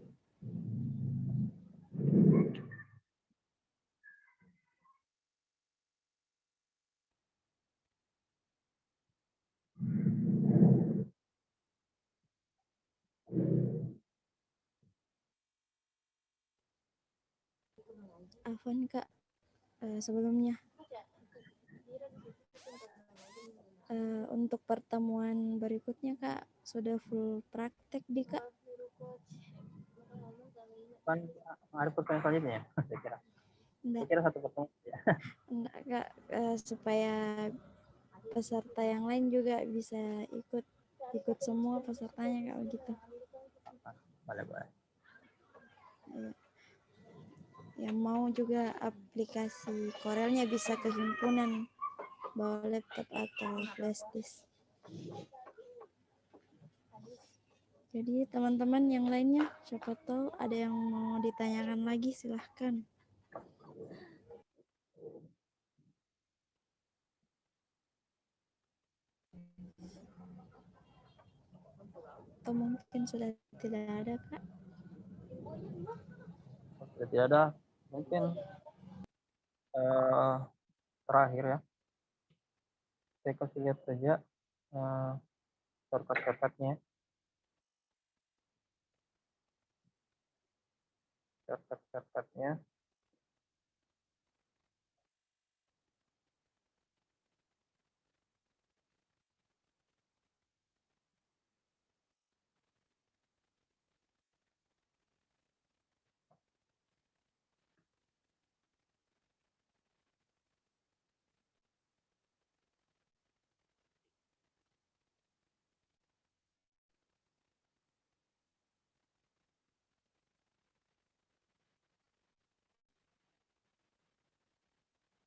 Afwan Kak, sebelumnya untuk pertemuan berikutnya Kak sudah full praktek di Kak? Kan ada pertanyaan selanjutnya ya, saya kira. Enggak, Saya kira satu pertemuan ya. enggak Kak, supaya peserta yang lain juga bisa ikut semua pesertanya Kak begitu. Boleh. Yang mau juga aplikasi Corelnya bisa ke himpunan bawa laptop atau flash disk. Jadi teman-teman yang lainnya siapa tahu ada yang mau ditanyakan lagi silahkan. Atau mungkin sudah tidak ada Kak? Kalau tidak ada, mungkin terakhir ya. Saya kasih lihat saja shortcut-shortcutnya. Shortcut-shortcutnya.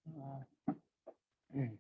Ya, ini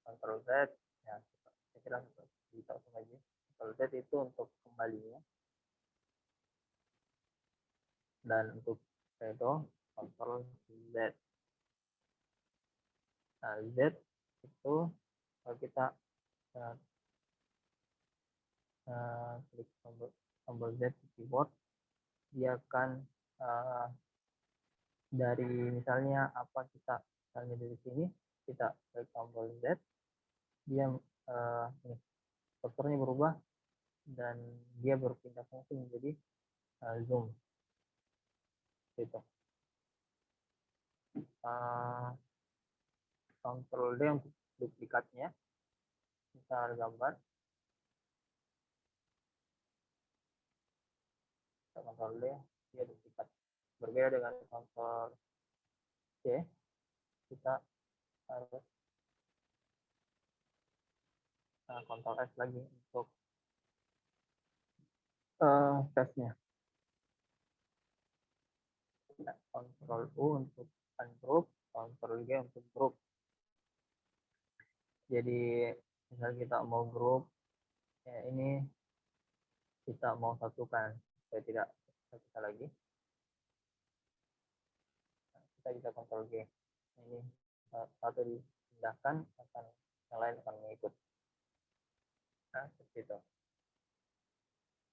Ctrl Z. Ya, saya kira bisa langsung aja. Ctrl Z itu untuk kembalinya. Dan untuk shadow, Ctrl Z. Nah, Z itu kalau kita klik tombol Z di keyboard, dia akan dari misalnya apa kita misalnya dari sini kita klik tombol Z, dia ini strukturnya berubah dan dia berpindah fungsi menjadi zoom gitu. Ctrl D untuk duplikatnya, misal gambar, Ctrl D dia duplikat. Berbeda dengan Ctrl C, kita harus Ctrl S lagi untuk tesnya. Ctrl U untuk ungroup, Ctrl G untuk group. Jadi misal kita mau group, ya ini kita mau satukan, saya tidak kita lagi. Kita bisa Ctrl G. Ini satu dipindahkan, akan yang lain akan mengikut. Nah, seperti itu.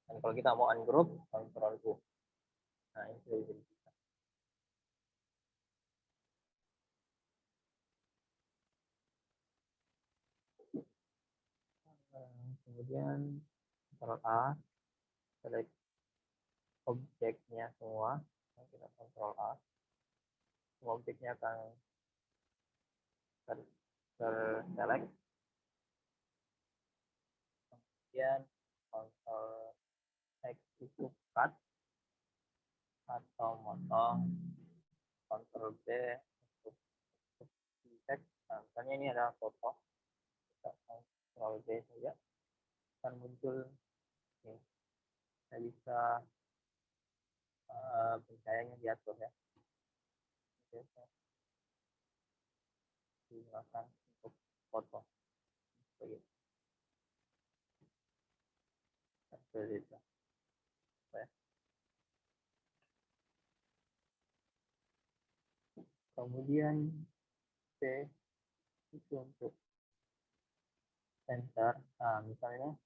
Dan kalau kita mau ungroup, Ctrl U. Nah, ini sudah bisa. Kemudian Ctrl A, select objeknya semua. Kita Ctrl A, semua objeknya akan terselect. Kemudian Ctrl X itu cut atau motong, Ctrl B untuk teks. Nah, misalnya ini ada foto, kita Ctrl B saja, akan muncul ini. Saya bisa pencahayanya diatur ya. Digunakan untuk foto. Begitu. Seperti itu. Kemudian C itu untuk center. Nah, misalnya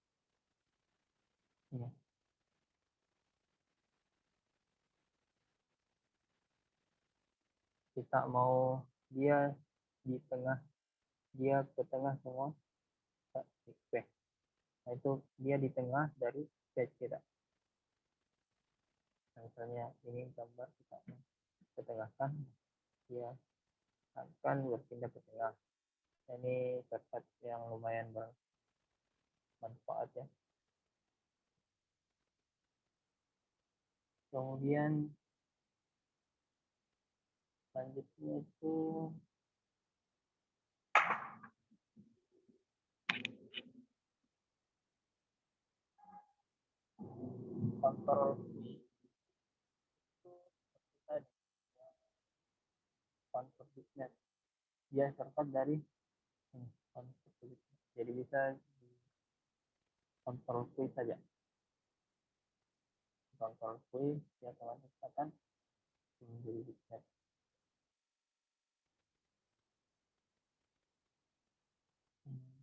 ini. Kita mau dia di tengah, dia ke tengah semua. Nah, itu dia di tengah dari page kita. Nah, misalnya ini gambar kita ketengahkan, dia akan berpindah ke tengah. Ini shortcut yang lumayan bermanfaat ya. Kemudian selanjutnya itu kontrol business. Dia shortcut dari jadi bisa kontrol V saja. Kontrol V dia akan menjadi business.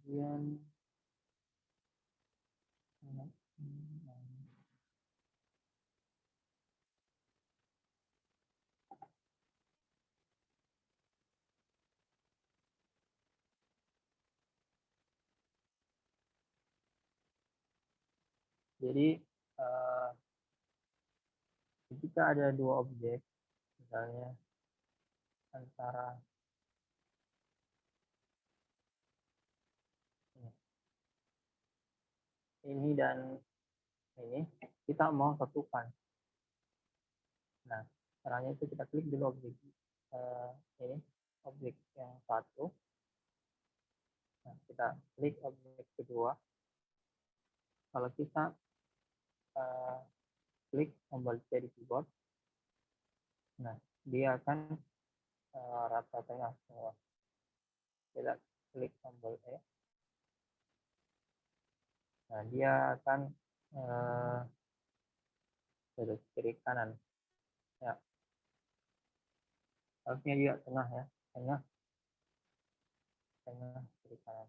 Kemudian jadi jika ada dua objek, misalnya antara ini dan ini, kita mau satukan. Nah, caranya itu kita klik dulu objek ini, objek yang satu. Nah, kita klik objek kedua. Kalau kita klik tombol C di keyboard, nah dia akan rata tengah semua. Kita klik tombol E, nah dia akan dari kiri kanan ya, harusnya dia tengah ya, tengah kiri kanan.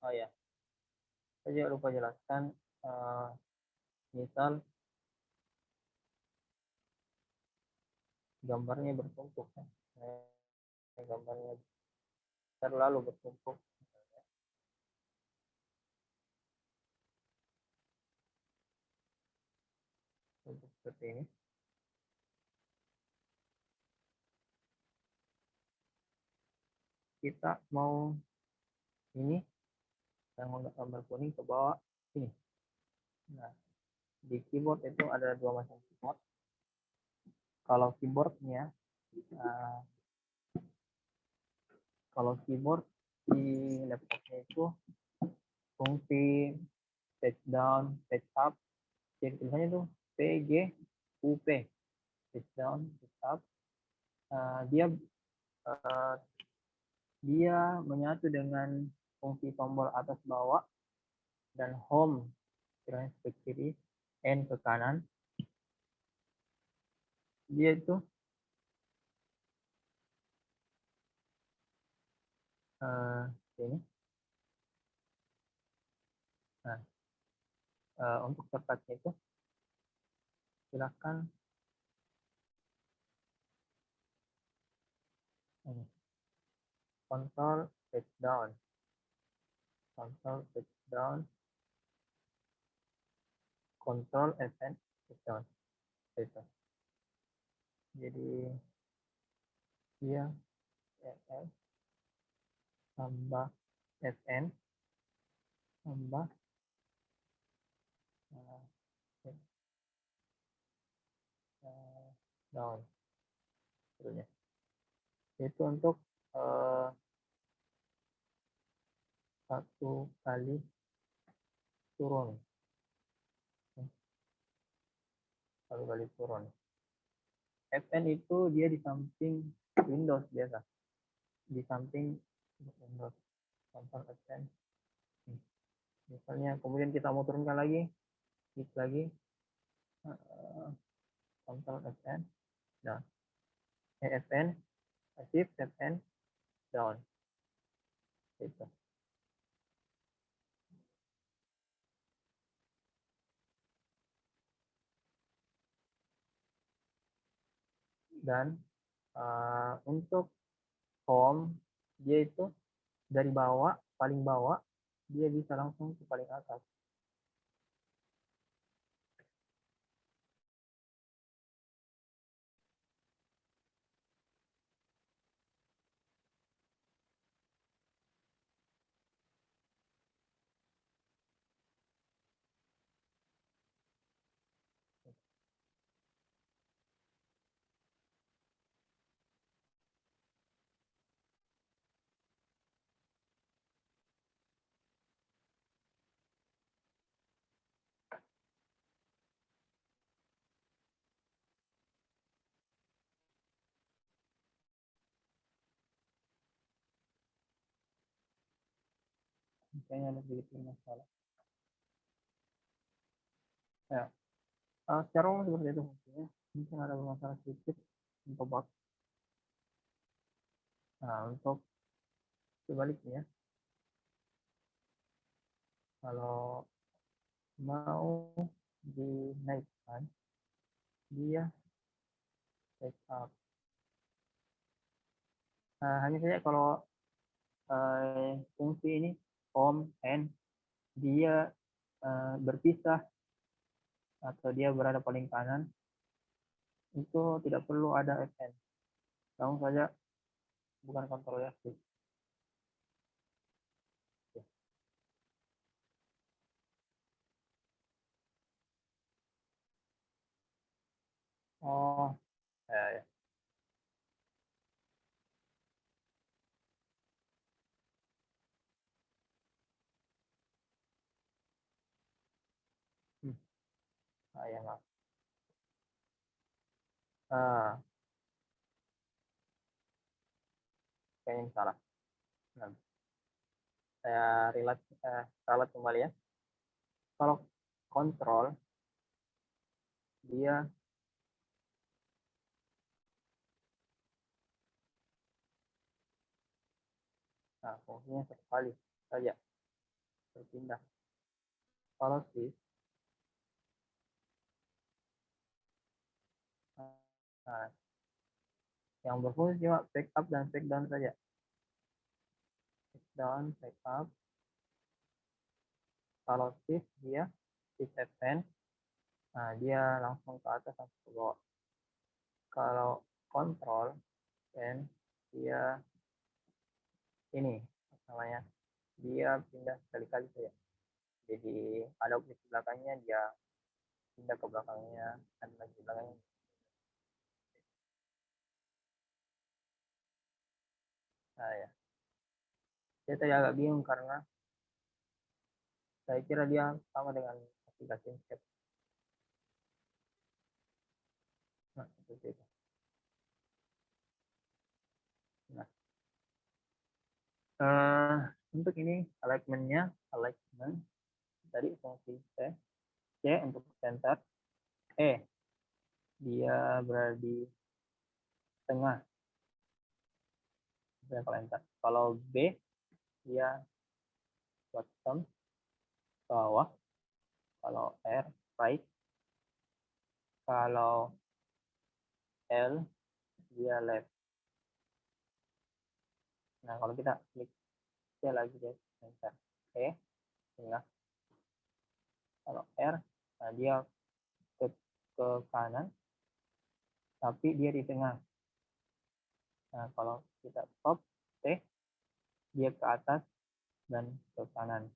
Oh ya, saya juga lupa jelaskan. Misal gambarnya bertumpuk, ya. Gambarnya terlalu bertumpuk. Untuk seperti ini. Kita mau ini yang gambar kuning ke bawah ini. Nah, di keyboard itu ada dua macam keyboard. Kalau keyboardnya, kalau keyboard di laptopnya itu fungsi page down, page up, jadi tulisannya itu PGUP, page down, page up. Dia menyatu dengan fungsi tombol atas bawah dan home ke kiri, N ke kanan. Dia itu ini. Nah, untuk shortcutnya itu silakan ini. Control page down, control page down, control FN page down. Itu. Jadi dia FN tambah FN tambah down. Seterusnya. Itu untuk satu kali turun. Satu kali turun. FN itu dia di samping Windows biasa. Di samping Windows. Control FN. Misalnya kemudian kita mau turunkan lagi, klik lagi, Control FN, down. FN, Shift FN, down. Itu. Dan untuk home dia itu dari bawah, paling bawah, dia bisa langsung ke paling atas. Kayaknya ada sedikit masalah. Ya. Secara umum seperti itu fungsinya. Mungkin ada masalah sedikit untuk box. Nah, untuk sebaliknya, kalau mau dinaikkan, dia take up. Hanya saja kalau fungsi ini home and dia berpisah atau dia berada paling kanan, itu tidak perlu ada FN. Langsung saja bukan kontrol ya. Oh, ya. Ya maaf. Kayaknya salah. Nah, saya ralat kembali ya. Kalau kontrol dia fungsinya satu kali saja. berpindah. Kalau shift, nah, yang berfungsi cuma backup dan backdown saja. Backdown, backup. Kalau shift dia shift advance, nah dia langsung ke atas atau ke bawah. Kalau control dan dia ini namanya, dia pindah sekali-kali saja. Jadi ada objek di belakangnya, dia pindah ke belakangnya, dan lagi di belakangnya. Nah ya, saya tadi agak bingung karena saya kira dia sama dengan aplikasi Inkscape. Nah, seperti itu. Nah, untuk ini alignment tadi fungsi C untuk center, dia berada di tengah. Kalau B dia bottom, bawah. Kalau R right. Kalau L dia left. Nah, kalau kita klik C lagi deh, center. Tengah. Kalau R, nah dia ke kanan, tapi dia di tengah. Nah, kalau kita top T, dia ke atas dan ke kanan.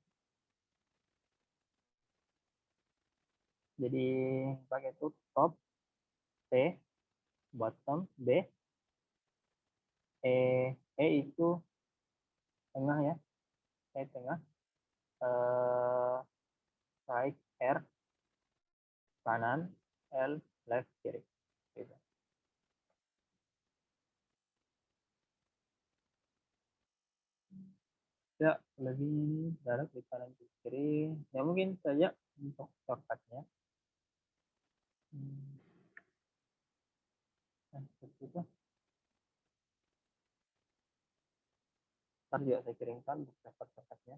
Jadi pakai itu top T, bottom B, E itu tengah ya, E tengah, right R kanan, L left kiri. Gitu. Ya, lebih dalam di kanan ke kiri. Ya mungkin saja untuk shortcutnya. Nah, seperti itu. Ntar juga saya kirimkan beberapa shortcutnya.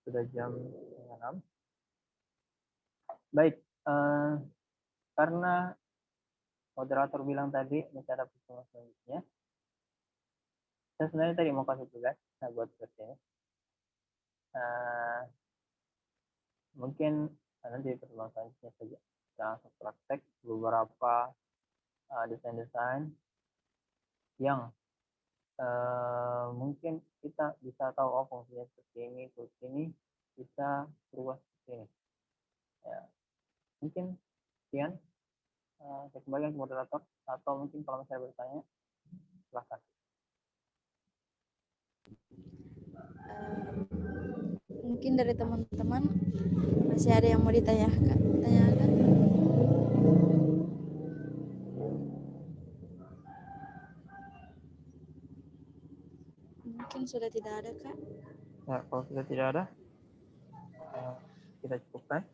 Sudah jam 6. Baik, karena moderator bilang tadi masih ada pertemuan selanjutnya, saya sebenarnya tadi mau kasih tugas buat seperti ini. Mungkin nanti pertemuan selanjutnya saja langsung praktek beberapa desain-desain yang mungkin kita bisa tahu fungsinya seperti ini, terus ini bisa berubah seperti ini. Ya, mungkin sekian. Saya kembalikan ke moderator, atau mungkin kalau saya bertanya, silakan. Mungkin dari teman-teman masih ada yang mau ditanyakan. Mungkin sudah tidak ada, Kak. Ya, kalau sudah tidak ada, kita cukupkan.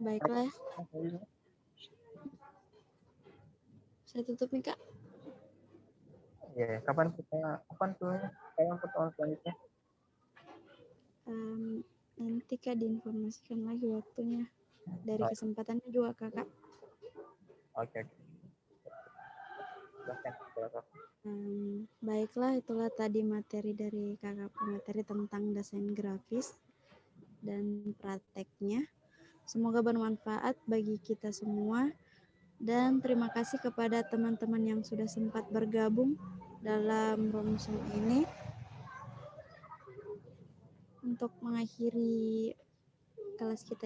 Baiklah. Saya tutup nih, Kak. Ya, kapan pertemuan selanjutnya? Nanti Kak diinformasikan lagi waktunya. Dari kesempatannya juga, Kakak. Oke. Baiklah, itulah tadi materi dari Kakak, materi tentang desain grafis dan prakteknya. Semoga bermanfaat bagi kita semua, dan terima kasih kepada teman-teman yang sudah sempat bergabung dalam room Zoom ini. Untuk mengakhiri kelas kita